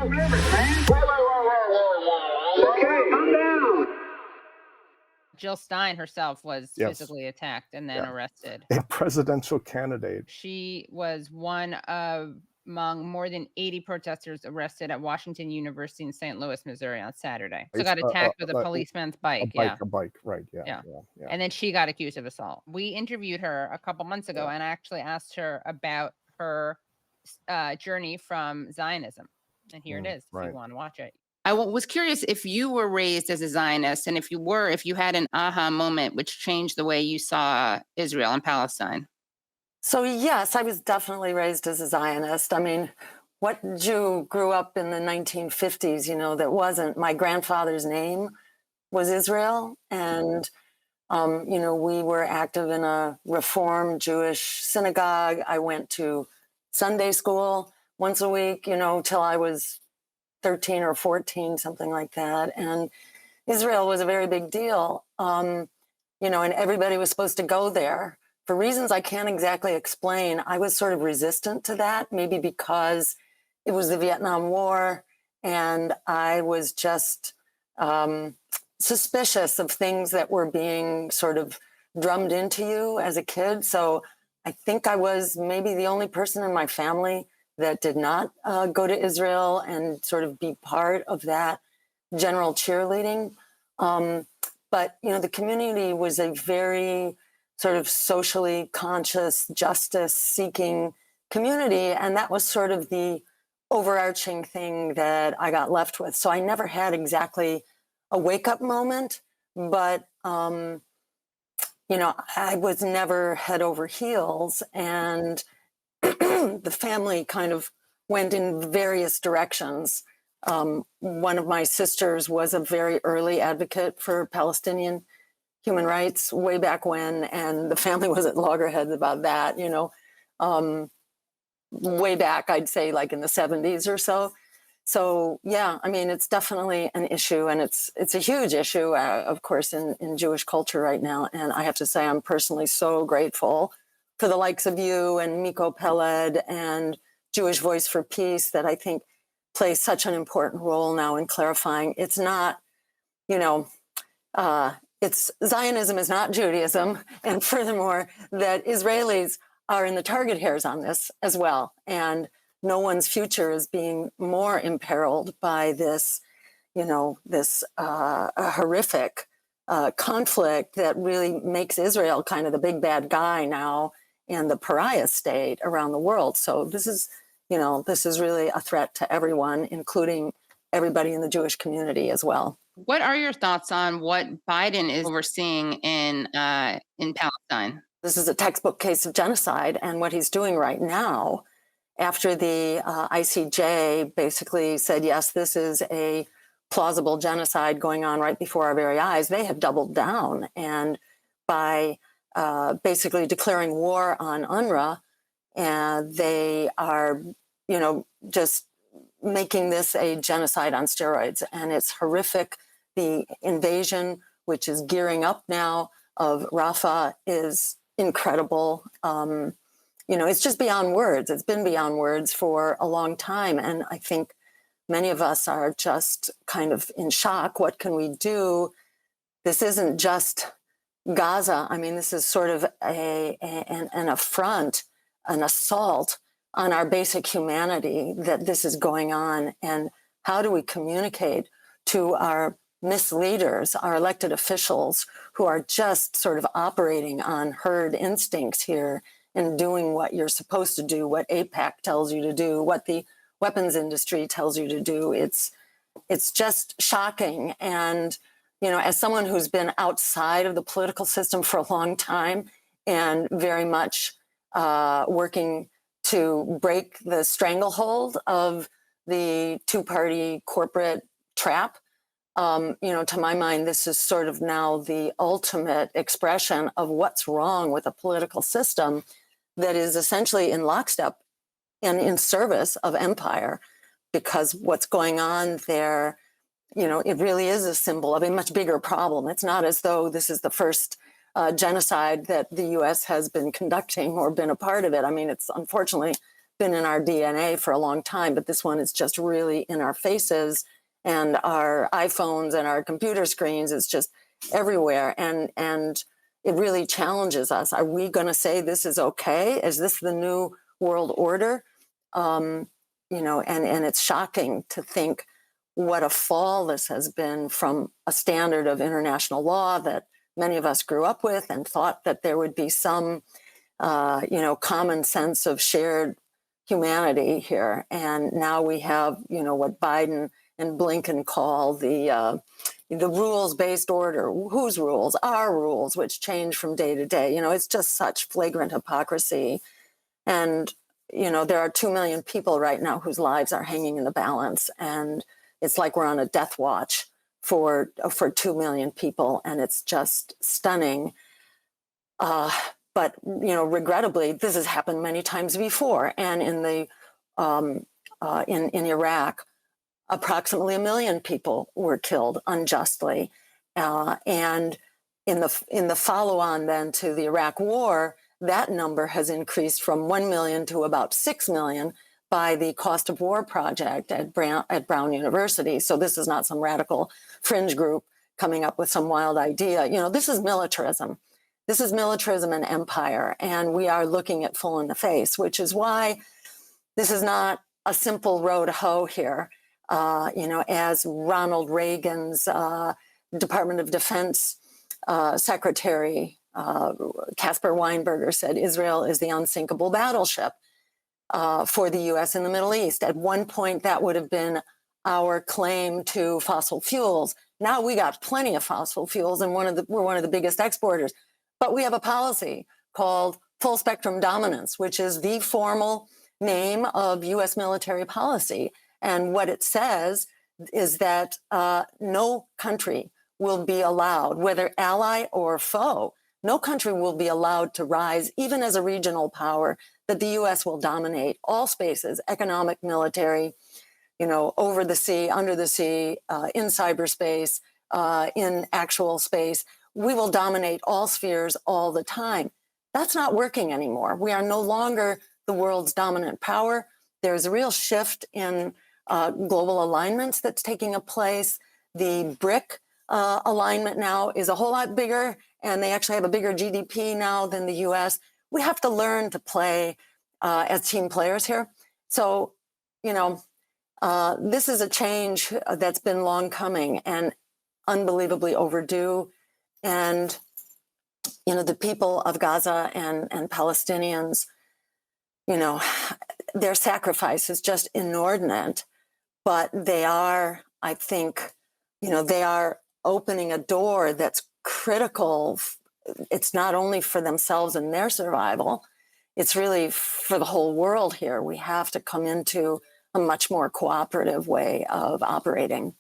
Okay, calm down. Jill Stein herself was Yes. physically attacked and then arrested. A presidential candidate. She was one of among more than 80 protesters arrested at Washington University in St. Louis, Missouri on Saturday. So got attacked with a policeman's bike. A bike, right, yeah. And then she got accused of assault. We interviewed her a couple months ago and I actually asked her about her journey from Zionism. And here it is, if you want to watch it. I was curious if you were raised as a Zionist, and if you had an aha moment which changed the way you saw Israel and Palestine. So yes, I was definitely raised as a Zionist. I mean, what Jew grew up in the 1950s, that wasn't, my grandfather's name was Israel. And, we were active in a Reform Jewish synagogue. I went to Sunday school once a week, till I was 13 or 14, something like that. And Israel was a very big deal, and everybody was supposed to go there. For reasons I can't exactly explain, I was sort of resistant to that, maybe because it was the Vietnam War, and I was just suspicious of things that were being sort of drummed into you as a kid. So I think I was maybe the only person in my family that did not go to Israel and sort of be part of that general cheerleading. But, the community was a very sort of socially conscious, justice-seeking community. And that was sort of the overarching thing that I got left with. So I never had exactly a wake-up moment, but, I was never head over heels. And the family kind of went in various directions. One of my sisters was a very early advocate for Palestinian human rights way back when, and the family was at loggerheads about that, way back, I'd say like in the 70s or so. So, yeah, I mean, it's definitely an issue, and it's a huge issue, of course, in Jewish culture right now. And I have to say, I'm personally so grateful for the likes of you and Miko Peled and Jewish Voice for Peace that I think play such an important role now in clarifying. It's not, Zionism is not Judaism. And furthermore, that Israelis are in the target hairs on this as well. And no one's future is being more imperiled by this, this horrific conflict that really makes Israel kind of the big bad guy now and the pariah state around the world. So this is really a threat to everyone, including everybody in the Jewish community as well. What are your thoughts on what Biden is overseeing in Palestine? This is a textbook case of genocide, and what he's doing right now, after the ICJ basically said, yes, this is a plausible genocide going on right before our very eyes, they have doubled down. And by basically declaring war on UNRWA, and they are, just making this a genocide on steroids. And it's horrific. The invasion, which is gearing up now, of Rafah is incredible. It's just beyond words. It's been beyond words for a long time. And I think many of us are just kind of in shock. What can we do? This isn't just Gaza. I mean, this is sort of an affront, an assault on our basic humanity that this is going on. And how do we communicate to our misleaders, our elected officials who are just sort of operating on herd instincts here and doing what you're supposed to do, what AIPAC tells you to do, what the weapons industry tells you to do. It's just shocking. And, as someone who's been outside of the political system for a long time and very much working to break the stranglehold of the two-party corporate trap, to my mind, this is sort of now the ultimate expression of what's wrong with a political system that is essentially in lockstep and in service of empire, because what's going on there, it really is a symbol of a much bigger problem. It's not as though this is the first genocide that the U.S. has been conducting or been a part of it. I mean, it's unfortunately been in our DNA for a long time, but this one is just really in our faces and our iPhones and our computer screens. It's just everywhere. And it really challenges us. Are we going to say this is okay? Is this the new world order? And it's shocking to think what a fall this has been from a standard of international law that many of us grew up with and thought that there would be some, common sense of shared humanity here. And now we have, what Biden and Blinken call the rules-based order. Whose rules? Our rules, which change from day to day. It's just such flagrant hypocrisy. And, there are 2 million people right now whose lives are hanging in the balance. And it's like we're on a death watch for 2 million people. And it's just stunning. But, regrettably, this has happened many times before. And in the in Iraq, approximately 1 million people were killed unjustly. And in the follow-on then to the Iraq War, that number has increased from 1 million to about 6 million by the Cost of War project at Brown University. So this is not some radical fringe group coming up with some wild idea. This is militarism. This is militarism and empire, and we are looking it full in the face, which is why this is not a simple road to hoe here. As Ronald Reagan's Department of Defense Secretary Caspar Weinberger said, Israel is the unsinkable battleship for the U.S. in the Middle East. At one point, that would have been our claim to fossil fuels. Now we got plenty of fossil fuels, and we're one of the biggest exporters. But we have a policy called full spectrum dominance, which is the formal name of U.S. military policy. And what it says is that no country will be allowed, whether ally or foe, no country will be allowed to rise, even as a regional power, that the U.S. will dominate all spaces, economic, military, over the sea, under the sea, in cyberspace, in actual space. We will dominate all spheres all the time. That's not working anymore. We are no longer the world's dominant power. There's a real shift in global alignments that's taking place. The BRIC alignment now is a whole lot bigger, and they actually have a bigger GDP now than the US. We have to learn to play as team players here. So, this is a change that's been long coming and unbelievably overdue. And, the people of Gaza and Palestinians, their sacrifice is just inordinate, but they are, I think, they are opening a door that's critical. It's not only for themselves and their survival, it's really for the whole world here. We have to come into a much more cooperative way of operating.